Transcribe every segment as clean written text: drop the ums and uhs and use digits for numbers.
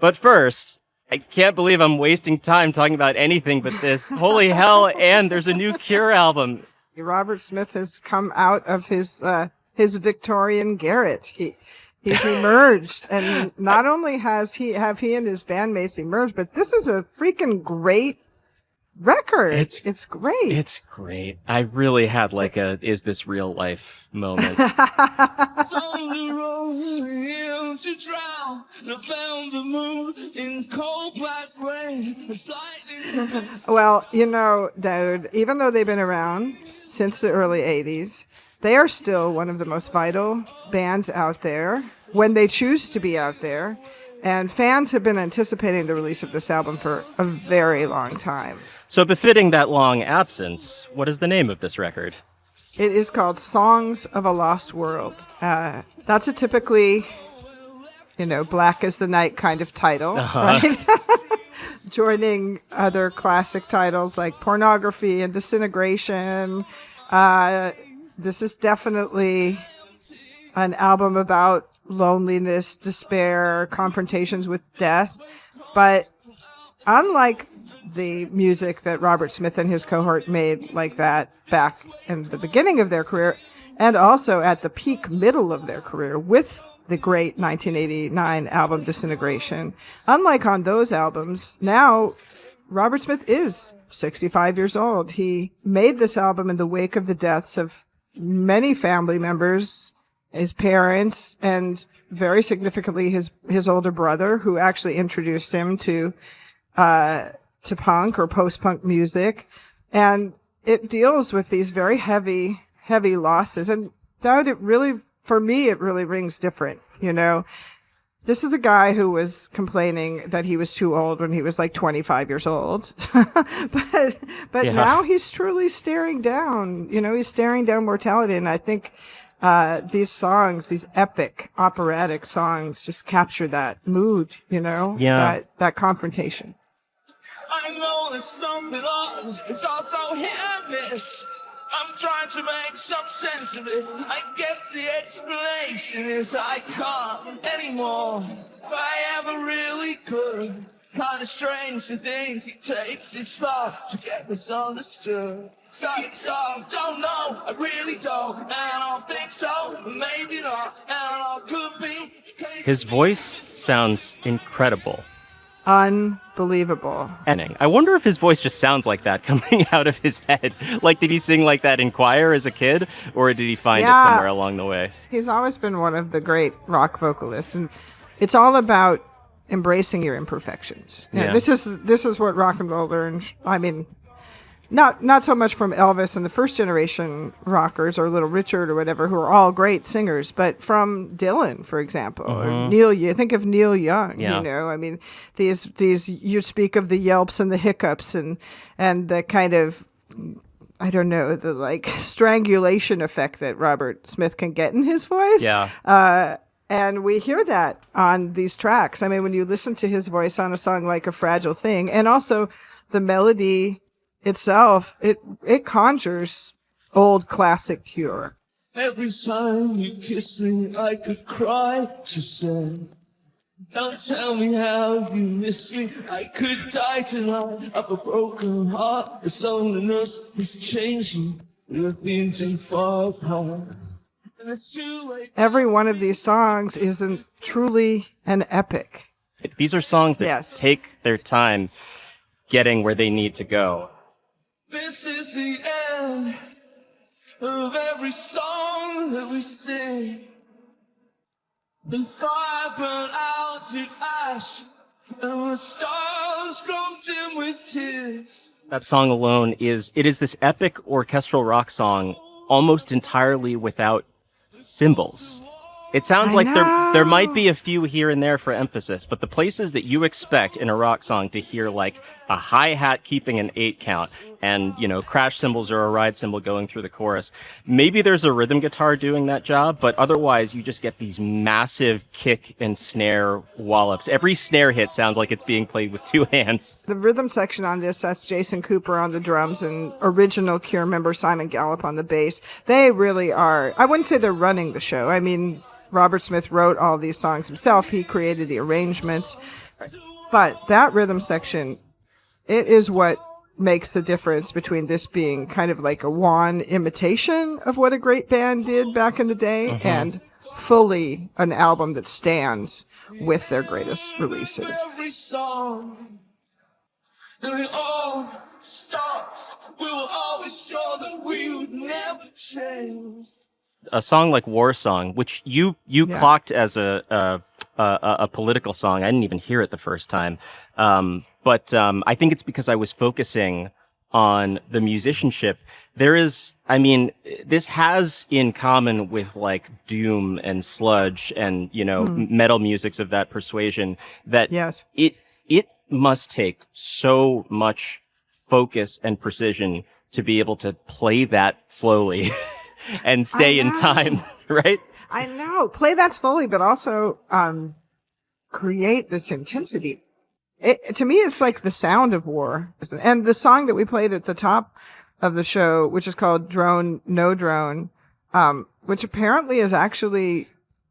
But first, I can't believe I'm wasting time talking about anything but this. Holy hell, and there's a new Cure album. Robert Smith has come out of his Victorian garret. He's emerged, and not only have he and his bandmates emerged, but this is a freaking great record. It's great. It's great. I really had like a "is this real life" moment. Well, Daoud, even though they've been around since the early 80s, they are still one of the most vital bands out there when they choose to be out there. And fans have been anticipating the release of this album for a very long time. So befitting that long absence, what is the name of this record? It is called Songs of a Lost World. That's a typically, black as the night kind of title, right? Joining other classic titles like Pornography and Disintegration. This is definitely an album about loneliness, despair, confrontations with death. But unlike the music that Robert Smith and his cohort made like that back in the beginning of their career, and also at the peak middle of their career with the great 1989 album Disintegration, unlike on those albums, now Robert Smith is 65 years old. He made this album in the wake of the deaths of many family members, his parents, and very significantly his older brother, who actually introduced him to punk or post-punk music. And it deals with these very heavy losses. And Daoud, for me, it really rings different. This is a guy who was complaining that he was too old when he was like 25 years old. but now he's truly staring down, he's staring down mortality. And I think these songs, these epic operatic songs, just capture that mood, that confrontation. I know there's something on, it's all so hellish. I'm trying to make some sense of it. I guess the explanation is I can't anymore. If I ever really could. Kinda strange to think it takes this far to get misunderstood. So don't know, I really don't. And I don't think so, maybe not. And I could be. His voice sounds incredible. Unbelievable. I wonder if his voice just sounds like that coming out of his head. Like, did he sing like that in choir as a kid, or did he find it somewhere along the way? He's always been one of the great rock vocalists, and it's all about embracing your imperfections. This is what rock and roll learned. I mean, not so much from Elvis and the first generation rockers or Little Richard or whatever, who are all great singers, but from Dylan, for example, or Neil. You think of Neil Young. I mean, these you speak of the yelps and the hiccups and the kind of, I don't know, the like strangulation effect that Robert Smith can get in his voice. And we hear that on these tracks. I mean, when you listen to his voice on a song like A Fragile Thing, and also the melody itself, it conjures old classic Cure. Every time you kiss me, I could cry, she said. Don't tell me how you miss me. I could die tonight of a broken heart. The loneliness is changing. We've been too far apart. Every one of these songs isn't truly an epic. These are songs that take their time getting where they need to go. This is the end of every song that we sing. The fire burned out to ash, and the stars grow dim with tears. That song alone is this epic orchestral rock song almost entirely without cymbals. It sounds like there might be a few here and there for emphasis, but the places that you expect in a rock song to hear like a hi-hat keeping an 8 count and, crash cymbals or a ride cymbal going through the chorus, maybe there's a rhythm guitar doing that job, but otherwise you just get these massive kick and snare wallops. Every snare hit sounds like it's being played with 2 hands. The rhythm section on this, that's Jason Cooper on the drums and original Cure member Simon Gallup on the bass. They really are, I wouldn't say they're running the show. I mean, Robert Smith wrote all these songs himself. He created the arrangements. But that rhythm section, it is what makes the difference between this being kind of like a wan imitation of what a great band did back in the day and fully an album that stands with their greatest releases. Every song, and it all stops. We will always show that we would never change. A song like War Song, which you clocked as a political song. I didn't even hear it the first time. But I think it's because I was focusing on the musicianship. There is, I mean, this has in common with like doom and sludge and, you know, metal musics of that persuasion that it must take so much focus and precision to be able to play that slowly and stay in time, right? I know. Play that slowly, but also create this intensity. To me, it's like the sound of war. And the song that we played at the top of the show, which is called Drone, No Drone, which apparently is actually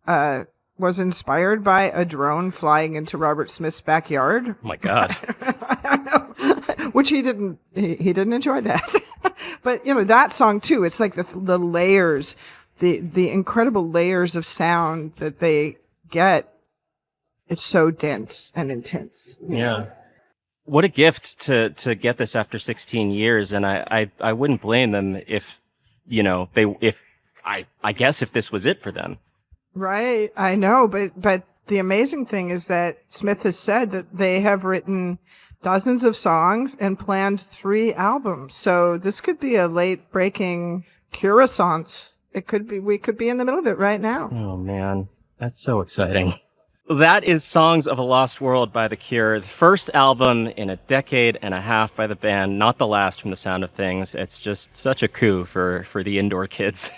was inspired by a drone flying into Robert Smith's backyard. Oh my God. I know. Which he didn't enjoy that. But, you know, that song too, it's like the layers, the incredible layers of sound that they get. It's so dense and intense. Yeah. What a gift to get this after 16 years. And I wouldn't blame them if, you know, I guess if this was it for them. Right. I know. But the amazing thing is that Smith has said that they have written dozens of songs and planned 3 albums. So this could be a late breaking Curacance. We could be in the middle of it right now. Oh man, that's so exciting. That is Songs of a Lost World by The Cure, the first album in a decade and a half by the band, not the last from the sound of things. It's just such a coup for the indoor kids.